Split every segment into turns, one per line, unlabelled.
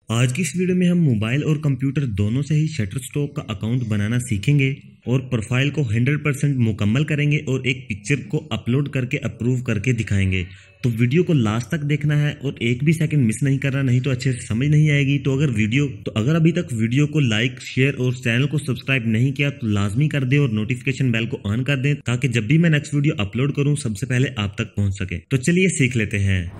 आज की इस वीडियो में हम मोबाइल और कंप्यूटर दोनों से ही शटरस्टॉक का अकाउंट बनाना सीखेंगे और प्रोफाइल को 100% मुकम्मल करेंगे और एक पिक्चर को अपलोड करके अप्रूव करके दिखाएंगे। तो वीडियो को लास्ट तक देखना है और एक भी सेकंड मिस नहीं करना, नहीं तो अच्छे से समझ नहीं आएगी। तो अगर अभी तक वीडियो को लाइक, शेयर और चैनल को सब्सक्राइब नहीं किया तो लाजमी कर दे और नोटिफिकेशन बेल को ऑन कर दें ताकि जब भी मैं नेक्स्ट वीडियो अपलोड करूं सबसे पहले आप तक पहुंच सके। तो चलिए सीख लेते हैं।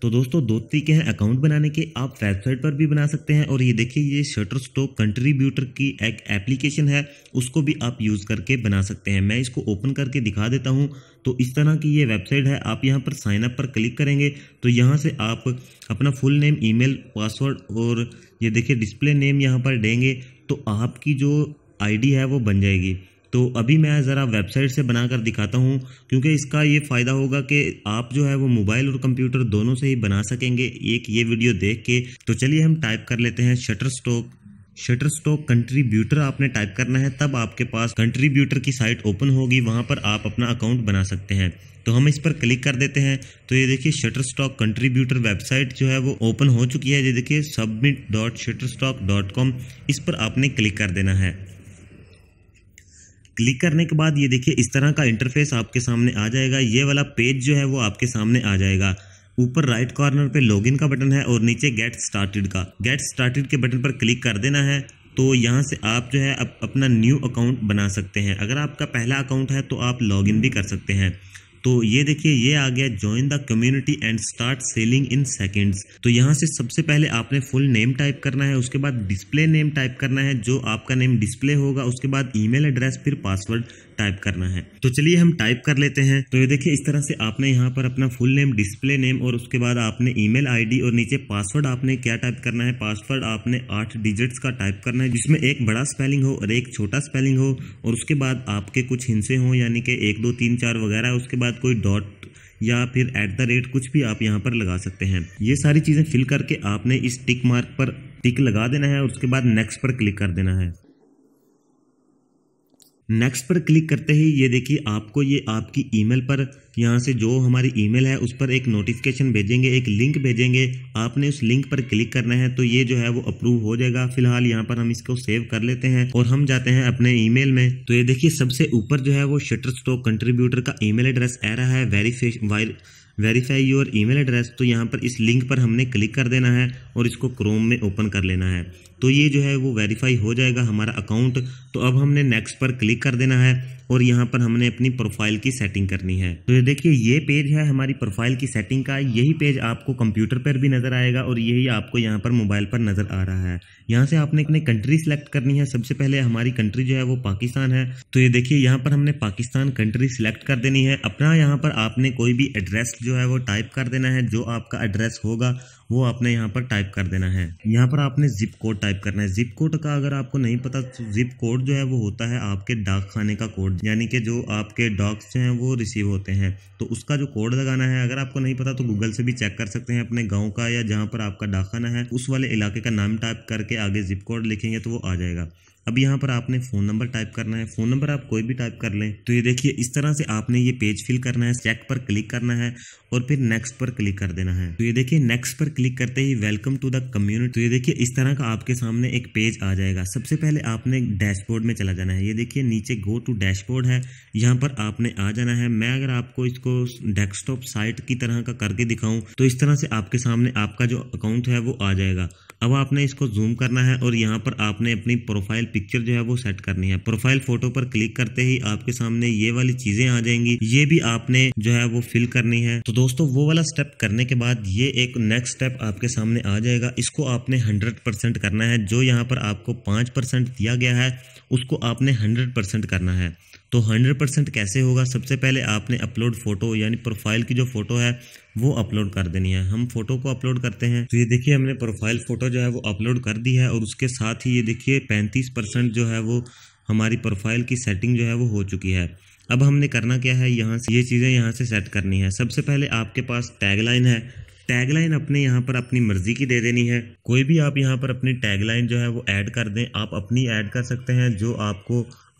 तो दोस्तों, दो तरीके हैं अकाउंट बनाने के। आप वेबसाइट पर भी बना सकते हैं और ये देखिए, ये शटरस्टॉक कंट्रीब्यूटर की एक एप्लीकेशन है, उसको भी आप यूज़ करके बना सकते हैं। मैं इसको ओपन करके दिखा देता हूं। तो इस तरह की ये वेबसाइट है। आप यहां पर साइन अप पर क्लिक करेंगे तो यहां से आप अपना फुल नेम, ईमेल, पासवर्ड और ये देखिए डिस्प्ले नेम यहां पर देंगे तो आपकी जो आईडी है वो बन जाएगी। तो अभी मैं ज़रा वेबसाइट से बनाकर दिखाता हूँ, क्योंकि इसका ये फ़ायदा होगा कि आप जो है वो मोबाइल और कंप्यूटर दोनों से ही बना सकेंगे एक ये वीडियो देख के। तो चलिए हम टाइप कर लेते हैं शटरस्टॉक कंट्रीब्यूटर आपने टाइप करना है, तब आपके पास कंट्रीब्यूटर की साइट ओपन होगी, वहाँ पर आप अपना अकाउंट बना सकते हैं। तो हम इस पर क्लिक कर देते हैं तो ये देखिए शटरस्टॉक कंट्रीब्यूटर वेबसाइट जो है वो ओपन हो चुकी है। ये देखिए submit.shutterstock.com, इस पर आपने क्लिक कर देना है। क्लिक करने के बाद ये देखिए इस तरह का इंटरफेस आपके सामने आ जाएगा। ये वाला पेज जो है वो आपके सामने आ जाएगा। ऊपर राइट कॉर्नर पे लॉगिन का बटन है और नीचे गेट स्टार्टेड के बटन पर क्लिक कर देना है। तो यहाँ से आप जो है अपना न्यू अकाउंट बना सकते हैं। अगर आपका पहला अकाउंट है तो आप लॉगिन भी कर सकते हैं। तो ये देखिए ये आ गया, join the community and start selling in seconds. तो यहाँ से सबसे पहले आपने फुल नेम टाइप करना है, उसके बाद डिस्प्ले नेम टाइप करना है, जो आपका नेम डिस्प्ले होगा, उसके बाद ईमेल एड्रेस, फिर पासवर्ड टाइप करना है। तो चलिए हम टाइप कर लेते हैं। तो ये देखिए इस तरह से आपने यहाँ पर अपना फुल नेम, डिस्प्ले नेम और उसके बाद आपने ईमेल आईडी और नीचे पासवर्ड आपने क्या टाइप करना है, पासवर्ड आपने 8 डिजिट्स का टाइप करना है, जिसमें एक बड़ा स्पेलिंग हो और एक छोटा स्पेलिंग हो और उसके बाद आपके कुछ हिंसे हो, यानी कि 1 2 3 4 वगैरह। उसके बाद कोई डॉट या फिर @ कुछ भी आप यहाँ पर लगा सकते हैं। ये सारी चीज़ें फिल करके आपने इस टिक मार्क पर टिक लगा देना है और उसके बाद नेक्स्ट पर क्लिक कर देना है। नेक्स्ट पर क्लिक करते ही ये देखिए आपको ये आपकी ईमेल पर, यहाँ से जो हमारी ईमेल है उस पर एक नोटिफिकेशन भेजेंगे, एक लिंक भेजेंगे। आपने उस लिंक पर क्लिक करना है तो ये जो है वो अप्रूव हो जाएगा। फिलहाल यहाँ पर हम इसको सेव कर लेते हैं और हम जाते हैं अपने ईमेल में। तो ये देखिए सबसे ऊपर जो है वो शटरस्टॉक कंट्रीब्यूटर का ईमेल एड्रेस आ रहा है, वेरीफाई योर ईमेल एड्रेस। तो यहाँ पर इस लिंक पर हमने क्लिक कर देना है और इसको क्रोम में ओपन कर लेना है। तो ये जो है वो वेरीफाई हो जाएगा हमारा अकाउंट। तो अब हमने नेक्स्ट पर क्लिक कर देना है और यहाँ पर हमने अपनी प्रोफाइल की सेटिंग करनी है। तो ये देखिए ये पेज है हमारी प्रोफाइल की सेटिंग का। यही पेज आपको कंप्यूटर पर भी नजर आएगा और यही आपको यहाँ पर मोबाइल पर नजर आ रहा है। यहाँ से आपने अपनी कंट्री सिलेक्ट करनी है। सबसे पहले हमारी कंट्री जो है वो पाकिस्तान है। तो ये देखिए यहाँ पर हमने पाकिस्तान कंट्री सिलेक्ट कर देनी है। अपना यहाँ पर आपने कोई भी एड्रेस जो है वो टाइप कर देना है, जो आपका एड्रेस होगा वो आपने यहाँ पर टाइप कर देना है। यहाँ पर आपने जिप कोड टाइप करना है। जिप कोड का अगर आपको नहीं पता तो जिप कोड जो है वो होता है आपके डाक खाने का कोड, यानी कि जो आपके डॉक्स हैं वो रिसीव होते हैं, तो उसका जो कोड लगाना है। अगर आपको नहीं पता तो गूगल से भी चेक कर सकते हैं। अपने गाँव का या जहाँ पर आपका डाक खाना है उस वाले इलाके का नाम टाइप करके आगे जिप कोड लिखेंगे तो वो आ जाएगा। अब यहाँ पर आपने फ़ोन नंबर टाइप करना है। फ़ोन नंबर आप कोई भी टाइप कर लें। तो ये देखिए इस तरह से आपने ये पेज फिल करना है। चेक पर क्लिक करना है और फिर नेक्स्ट पर क्लिक कर देना है। तो ये देखिए नेक्स्ट पर क्लिक करते ही वेलकम टू द कम्युनिटी। तो ये देखिए इस तरह का आपके सामने एक पेज आ जाएगा। सबसे पहले आपने डैशबोर्ड में चला जाना है। ये देखिए नीचे गो टू डैशबोर्ड है, यहाँ पर आपने आ जाना है। मैं अगर आपको इसको डेस्कटॉप साइट की तरह का करके दिखाऊं तो इस तरह से आपके सामने आपका जो अकाउंट है वो आ जाएगा। अब आपने इसको जूम करना है और यहाँ पर आपने अपनी प्रोफाइल पिक्चर जो है वो सेट करनी है। प्रोफाइल फोटो पर क्लिक करते ही आपके सामने ये वाली चीजें आ जाएंगी, ये भी आपने जो है वो फिल करनी है। तो दोस्तों वो वाला स्टेप करने के बाद ये एक नेक्स्ट स्टेप आपके सामने आ जाएगा। इसको आपने 100% करना है। जो यहाँ पर आपको 5% दिया गया है उसको आपने 100% करना है। तो 100% कैसे होगा? सबसे पहले आपने अपलोड फोटो, यानी प्रोफाइल की जो फोटो है वो अपलोड कर देनी है। हम फोटो को अपलोड करते हैं। तो ये देखिए हमने प्रोफाइल फोटो जो है वो अपलोड कर दी है और उसके साथ ही ये देखिए 35% जो है वो हमारी प्रोफाइल की सेटिंग जो है वो हो चुकी है। अब हमने करना क्या है, यहाँ से ये चीज़ें यहाँ से सेट करनी है। सबसे पहले आपके पास टैगलाइन है। टैगलाइन अपने यहाँ पर अपनी मर्जी की दे देनी है। कोई भी आप यहाँ पर अपनी टैगलाइन जो है वो ऐड कर दें। आप अपनी ऐड कर सकते हैं जो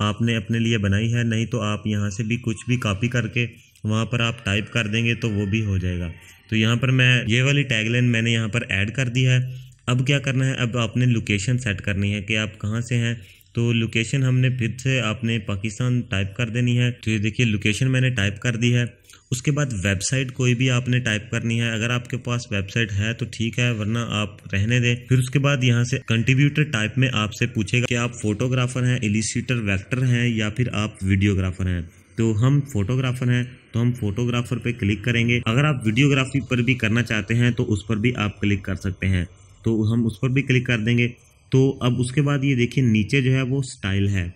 आपने अपने लिए बनाई है, नहीं तो आप यहाँ से भी कुछ भी कॉपी करके वहाँ पर आप टाइप कर देंगे तो वो भी हो जाएगा। तो यहाँ पर मैं ये वाली टैगलाइन मैंने यहाँ पर ऐड कर दी है। अब क्या करना है, अब आपने लोकेशन सेट करनी है कि आप कहाँ से हैं। तो लोकेशन हमने फिर से आपने पाकिस्तान टाइप कर देनी है। तो ये देखिए लोकेशन मैंने टाइप कर दी है। उसके बाद वेबसाइट कोई भी आपने टाइप करनी है, अगर आपके पास वेबसाइट है तो ठीक है, वरना आप रहने दें। फिर उसके बाद यहाँ से कंट्रीब्यूटर टाइप में आपसे पूछेगा कि आप फोटोग्राफर हैं, इलिस्ट्रेटर, वेक्टर हैं या फिर आप वीडियोग्राफर हैं। तो हम फोटोग्राफर हैं तो हम फोटोग्राफर पे क्लिक करेंगे। अगर आप वीडियोग्राफी पर भी करना चाहते हैं तो उस पर भी आप क्लिक कर सकते हैं, तो हम उस पर भी क्लिक कर देंगे। तो अब उसके बाद ये देखिए नीचे जो है वो स्टाइल है,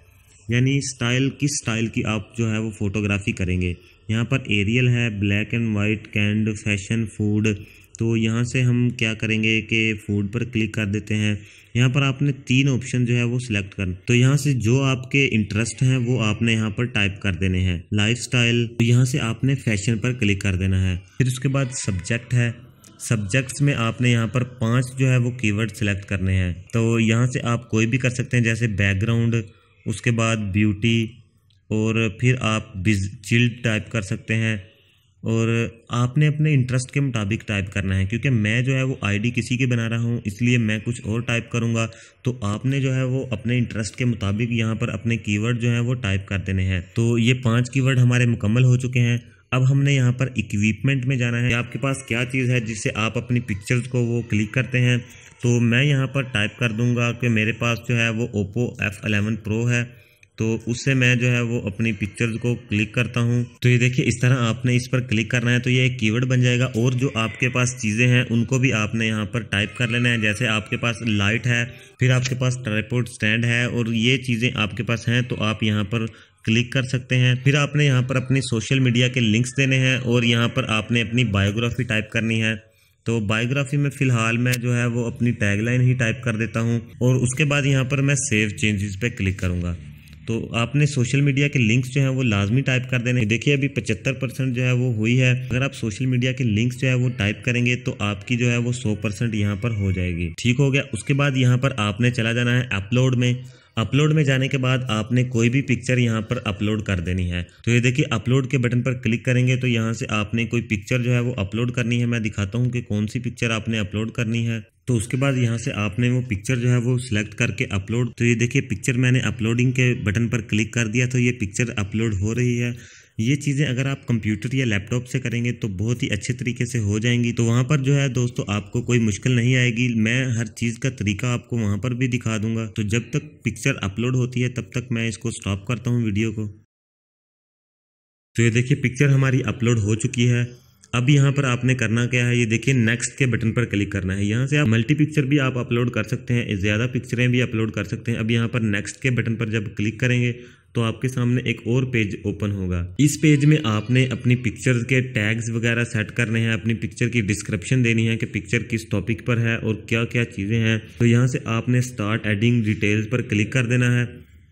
यानी स्टाइल किस स्टाइल की आप जो है वो फोटोग्राफी करेंगे। यहाँ पर एरियल है, ब्लैक एंड वाइट, कैंड, फैशन, फूड। तो यहाँ से हम क्या करेंगे कि फूड पर क्लिक कर देते हैं। यहाँ पर आपने 3 ऑप्शन जो है वो सिलेक्ट करना, तो यहाँ से जो आपके इंटरेस्ट हैं वो आपने यहाँ पर टाइप कर देने हैं। लाइफस्टाइल, तो यहाँ से आपने फैशन पर क्लिक कर देना है। फिर उसके बाद सब्जेक्ट है, सब्जेक्ट्स में आपने यहाँ पर 5 जो है वो कीवर्ड सिलेक्ट करने हैं। तो यहाँ से आप कोई भी कर सकते हैं, जैसे बैकग्राउंड, उसके बाद ब्यूटी, और फिर आप चिल्ड टाइप कर सकते हैं। और आपने अपने इंटरेस्ट के मुताबिक टाइप करना है, क्योंकि मैं जो है वो आईडी किसी की बना रहा हूँ इसलिए मैं कुछ और टाइप करूँगा। तो आपने जो है वो अपने इंटरेस्ट के मुताबिक यहाँ पर अपने कीवर्ड जो है वो टाइप कर देने हैं। तो ये 5 कीवर्ड हमारे मुकम्मल हो चुके हैं। अब हमने यहाँ पर इक्विपमेंट में जाना है, आपके पास क्या चीज़ है जिससे आप अपनी पिक्चर्स को वो क्लिक करते हैं। तो मैं यहाँ पर टाइप कर दूँगा कि मेरे पास जो है वो ओप्पो F11 Pro है, तो उससे मैं जो है वो अपनी पिक्चर्स को क्लिक करता हूँ। तो ये देखिए इस तरह आपने इस पर क्लिक करना है, तो ये एक कीवर्ड बन जाएगा। और जो आपके पास चीज़ें हैं उनको भी आपने यहाँ पर टाइप कर लेना है, जैसे आपके पास लाइट है, फिर आपके पास ट्राइपॉड स्टैंड है, और ये चीज़ें आपके पास हैं तो आप यहाँ पर क्लिक कर सकते हैं। फिर आपने यहाँ पर अपनी सोशल मीडिया के लिंक्स देने हैं और यहाँ पर आपने अपनी बायोग्राफी टाइप करनी है। तो बायोग्राफी में फ़िलहाल मैं जो है वो अपनी टैगलाइन ही टाइप कर देता हूँ, और उसके बाद यहाँ पर मैं सेव चेंजेस पे क्लिक करूँगा। तो आपने सोशल मीडिया के लिंक्स जो हैं वो लाजमी टाइप कर देने। देखिए अभी 75% जो है वो हुई है। अगर आप सोशल मीडिया के लिंक्स जो है वो टाइप करेंगे तो आपकी जो है वो 100% यहाँ पर हो जाएगी। ठीक हो गया। उसके बाद यहाँ पर आपने चला जाना है अपलोड में। अपलोड में जाने के बाद आपने कोई भी पिक्चर यहाँ पर अपलोड कर देनी है। तो ये देखिए अपलोड के बटन पर क्लिक करेंगे तो यहाँ से आपने कोई पिक्चर जो है वो अपलोड करनी है। मैं दिखाता हूँ कि कौन सी पिक्चर आपने अपलोड करनी है। तो उसके बाद यहाँ से आपने वो पिक्चर जो है वो सिलेक्ट करके अपलोड। तो ये देखिए पिक्चर मैंने अपलोडिंग के बटन पर क्लिक कर दिया तो ये पिक्चर अपलोड हो रही है। ये चीज़ें अगर आप कंप्यूटर या लैपटॉप से करेंगे तो बहुत ही अच्छे तरीके से हो जाएंगी। तो वहाँ पर जो है दोस्तों आपको कोई मुश्किल नहीं आएगी। मैं हर चीज़ का तरीका आपको वहाँ पर भी दिखा दूंगा। तो जब तक पिक्चर अपलोड होती है तब तक मैं इसको स्टॉप करता हूँ वीडियो को। तो ये देखिए पिक्चर हमारी अपलोड हो चुकी है। अब यहाँ पर आपने करना क्या है, ये देखिए नेक्स्ट के बटन पर क्लिक करना है। यहाँ से आप मल्टी पिक्चर भी आप अपलोड कर सकते हैं, ज़्यादा पिक्चरें भी अपलोड कर सकते हैं। अब यहाँ पर नेक्स्ट के बटन पर जब क्लिक करेंगे तो आपके सामने एक और पेज ओपन होगा। इस पेज में आपने अपनी पिक्चर के टैग्स वगैरह सेट करने हैं, अपनी पिक्चर की डिस्क्रिप्शन देनी है कि पिक्चर किस टॉपिक पर है और क्या क्या चीज़ें हैं। तो यहाँ से आपने स्टार्ट एडिंग डिटेल्स पर क्लिक कर देना है।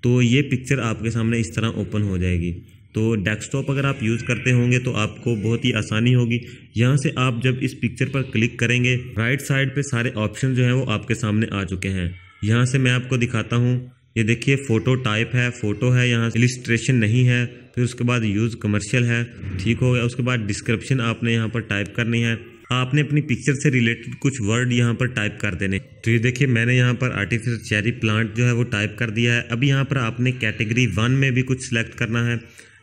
तो ये पिक्चर आपके सामने इस तरह ओपन हो जाएगी। तो डेस्कटॉप अगर आप यूज़ करते होंगे तो आपको बहुत ही आसानी होगी। यहाँ से आप जब इस पिक्चर पर क्लिक करेंगे राइट साइड पे सारे ऑप्शन जो हैं वो आपके सामने आ चुके हैं। यहाँ से मैं आपको दिखाता हूँ। ये देखिए फ़ोटो टाइप है, फ़ोटो है, यहाँ इलिस्ट्रेशन नहीं है। फिर उसके बाद यूज़ कमर्शियल है, ठीक हो गया। उसके बाद डिस्क्रिप्शन आपने यहाँ पर टाइप करनी है। आपने अपनी पिक्चर से रिलेटेड कुछ वर्ड यहाँ पर टाइप कर देने। तो ये देखिए मैंने यहाँ पर आर्टिफिशियल चेरी प्लांट जो है वो टाइप कर दिया है। अब यहाँ पर आपने कैटेगरी 1 में भी कुछ सिलेक्ट करना है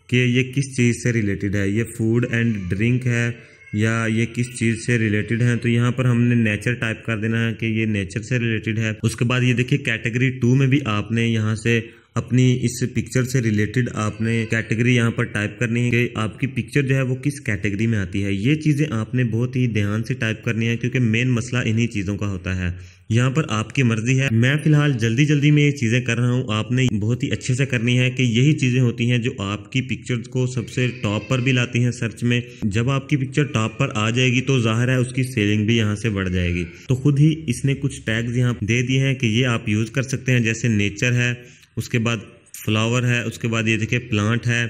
कि ये किस चीज़ से रिलेटेड है, ये फूड एंड ड्रिंक है या ये किस चीज़ से रिलेटेड है। तो यहाँ पर हमने नेचर टाइप कर देना है कि ये नेचर से रिलेटेड है। उसके बाद ये देखिए कैटेगरी 2 में भी आपने यहाँ से अपनी इस पिक्चर से रिलेटेड आपने कैटेगरी यहाँ पर टाइप करनी है कि आपकी पिक्चर जो है वो किस कैटेगरी में आती है। ये चीज़ें आपने बहुत ही ध्यान से टाइप करनी है क्योंकि मेन मसला इन्हीं चीज़ों का होता है। यहाँ पर आपकी मर्जी है। मैं फिलहाल जल्दी में ये चीज़ें कर रहा हूँ, आपने बहुत ही अच्छे से करनी है कि यही चीज़ें होती हैं जो आपकी पिक्चर्स को सबसे टॉप पर भी लाती हैं सर्च में। जब आपकी पिक्चर टॉप पर आ जाएगी तो जाहिर है उसकी सेलिंग भी यहाँ से बढ़ जाएगी। तो खुद ही इसने कुछ टैग्स यहाँ दे दिए हैं कि ये आप यूज़ कर सकते हैं, जैसे नेचर है, उसके बाद फ्लावर है, उसके बाद ये देखिए प्लांट है,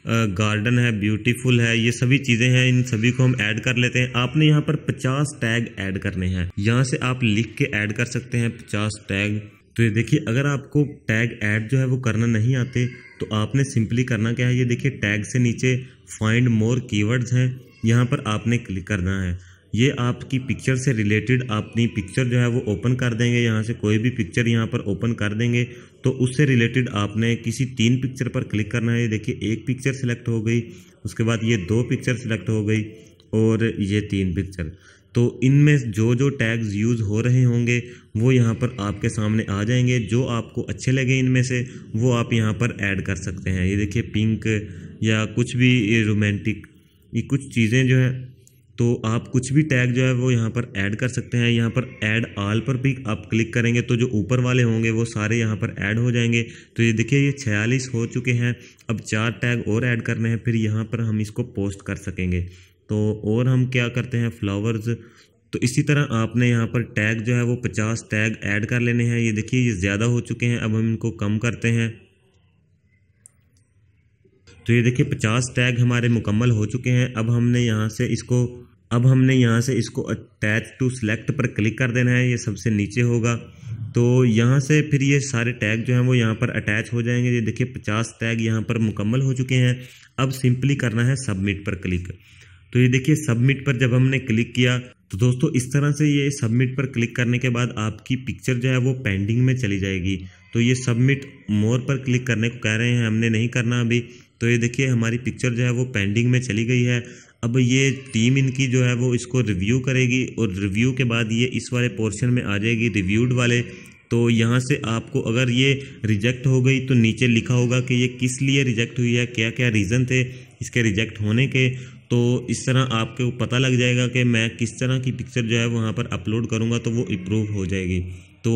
गार्डन है, ब्यूटीफुल है, ये सभी चीज़ें हैं। इन सभी को हम ऐड कर लेते हैं। आपने यहाँ पर 50 टैग ऐड करने हैं। यहाँ से आप लिख के ऐड कर सकते हैं 50 टैग। तो ये देखिए अगर आपको टैग ऐड जो है वो करना नहीं आते तो आपने सिंपली करना क्या है, ये देखिए टैग से नीचे फाइंड मोर कीवर्ड्स हैं, यहाँ पर आपने क्लिक करना है। ये आपकी पिक्चर से रिलेटेड अपनी पिक्चर जो है वो ओपन कर देंगे, यहाँ से कोई भी पिक्चर यहाँ पर ओपन कर देंगे तो उससे रिलेटेड आपने किसी 3 पिक्चर पर क्लिक करना है। ये देखिए एक पिक्चर सिलेक्ट हो गई, उसके बाद ये 2 पिक्चर सिलेक्ट हो गई और ये 3 पिक्चर। तो इनमें जो जो टैग्स यूज़ हो रहे होंगे वो यहाँ पर आपके सामने आ जाएंगे। जो आपको अच्छे लगे इनमें से वो आप यहाँ पर ऐड कर सकते हैं। ये देखिए पिंक या कुछ भी रोमांटिक, ये कुछ चीज़ें जो है, तो आप कुछ भी टैग जो है वो यहाँ पर ऐड कर सकते हैं। यहाँ पर ऐड ऑल पर भी आप क्लिक करेंगे तो जो ऊपर वाले होंगे वो सारे यहाँ पर ऐड हो जाएंगे। तो ये देखिए ये 46 हो चुके हैं, अब 4 टैग और ऐड करने हैं, फिर यहाँ पर हम इसको पोस्ट कर सकेंगे। तो और हम क्या करते हैं, फ्लावर्स। तो इसी तरह आपने यहाँ पर टैग जो है वो 50 टैग ऐड कर लेने हैं। ये देखिए ये ज़्यादा हो चुके हैं, अब हम इनको कम करते हैं। तो ये देखिए 50 टैग हमारे मुकम्मल हो चुके हैं। अब हमने यहाँ से इसको अटैच टू सेलेक्ट पर क्लिक कर देना है, ये सबसे नीचे होगा। तो यहाँ से फिर ये सारे टैग जो हैं वो यहाँ पर अटैच हो जाएंगे। ये देखिए 50 टैग यहाँ पर मुकम्मल हो चुके हैं। अब सिंपली करना है सबमिट पर क्लिक। तो ये देखिए सबमिट पर जब हमने क्लिक किया तो दोस्तों इस तरह से ये सबमिट पर क्लिक करने के बाद आपकी पिक्चर जो है वो पेंडिंग में चली जाएगी। तो ये सबमिट मोर पर क्लिक करने को कह रहे हैं, हमने नहीं करना अभी। तो ये देखिए हमारी पिक्चर जो है वो पेंडिंग में चली गई है। अब ये टीम इनकी जो है वो इसको रिव्यू करेगी और रिव्यू के बाद ये इस वाले पोर्शन में आ जाएगी रिव्यूड वाले। तो यहाँ से आपको अगर ये रिजेक्ट हो गई तो नीचे लिखा होगा कि ये किस लिए रिजेक्ट हुई है, क्या क्या रीज़न थे इसके रिजेक्ट होने के। तो इस तरह आपको पता लग जाएगा कि मैं किस तरह की पिक्चर जो है वहाँ पर अपलोड करूँगा तो वो इम्प्रूव हो जाएगी। तो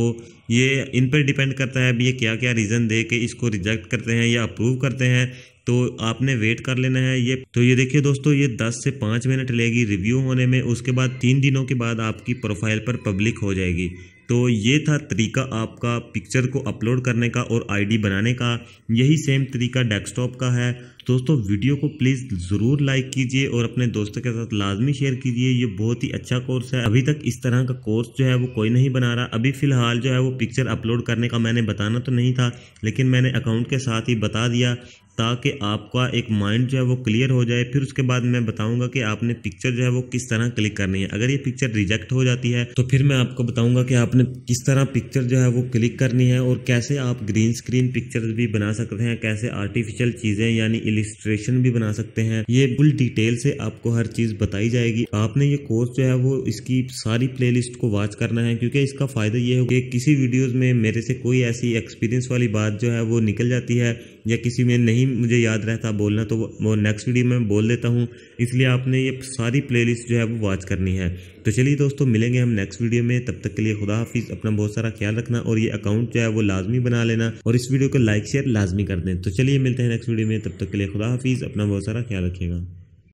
ये इन पर डिपेंड करता है अब ये क्या क्या रीज़न दे के इसको रिजेक्ट करते हैं या अप्रूव करते हैं। तो आपने वेट कर लेना है ये। तो ये देखिए दोस्तों ये 10 से 5 मिनट लेगी रिव्यू होने में, उसके बाद 3 दिनों के बाद आपकी प्रोफाइल पर पब्लिक हो जाएगी। तो ये था तरीका आपका पिक्चर को अपलोड करने का और आईडी बनाने का। यही सेम तरीका डेस्कटॉप का है। दोस्तों वीडियो को प्लीज़ ज़रूर लाइक कीजिए और अपने दोस्तों के साथ लाजमी शेयर कीजिए। ये बहुत ही अच्छा कोर्स है, अभी तक इस तरह का कोर्स जो है वो कोई नहीं बना रहा। अभी फ़िलहाल जो है वो पिक्चर अपलोड करने का मैंने बताना तो नहीं था, लेकिन मैंने अकाउंट के साथ ही बता दिया ताकि आपका एक माइंड जो है वो क्लियर हो जाए। फिर उसके बाद मैं बताऊंगा कि आपने पिक्चर जो है वो किस तरह क्लिक करनी है। अगर ये पिक्चर रिजेक्ट हो जाती है तो फिर मैं आपको बताऊंगा कि आपने किस तरह पिक्चर जो है वो क्लिक करनी है और कैसे आप ग्रीन स्क्रीन पिक्चर्स भी बना सकते हैं, कैसे आर्टिफिशियल चीज़ें यानी इलिस्ट्रेशन भी बना सकते हैं। ये फुल डिटेल से आपको हर चीज़ बताई जाएगी। आपने ये कोर्स जो है वो इसकी सारी प्लेलिस्ट को वॉच करना है, क्योंकि इसका फ़ायदा ये हो कि किसी वीडियोज़ में मेरे से कोई ऐसी एक्सपीरियंस वाली बात जो है वो निकल जाती है या किसी में नहीं मुझे याद रहता बोलना तो वो नेक्स्ट वीडियो में बोल देता हूँ। इसलिए आपने ये सारी प्लेलिस्ट जो है वो वॉच करनी है। तो चलिए दोस्तों मिलेंगे हम नेक्स्ट वीडियो में, तब तक के लिए खुदा हाफिज़। अपना बहुत सारा ख्याल रखना और ये अकाउंट जो है वो लाजमी बना लेना और इस वीडियो को लाइक शेयर लाजमी कर दें। तो चलिए मिलते हैं नेक्स्ट वीडियो में, तब तक के लिए खुदा हाफिज़। अपना बहुत सारा ख्याल रखिएगा।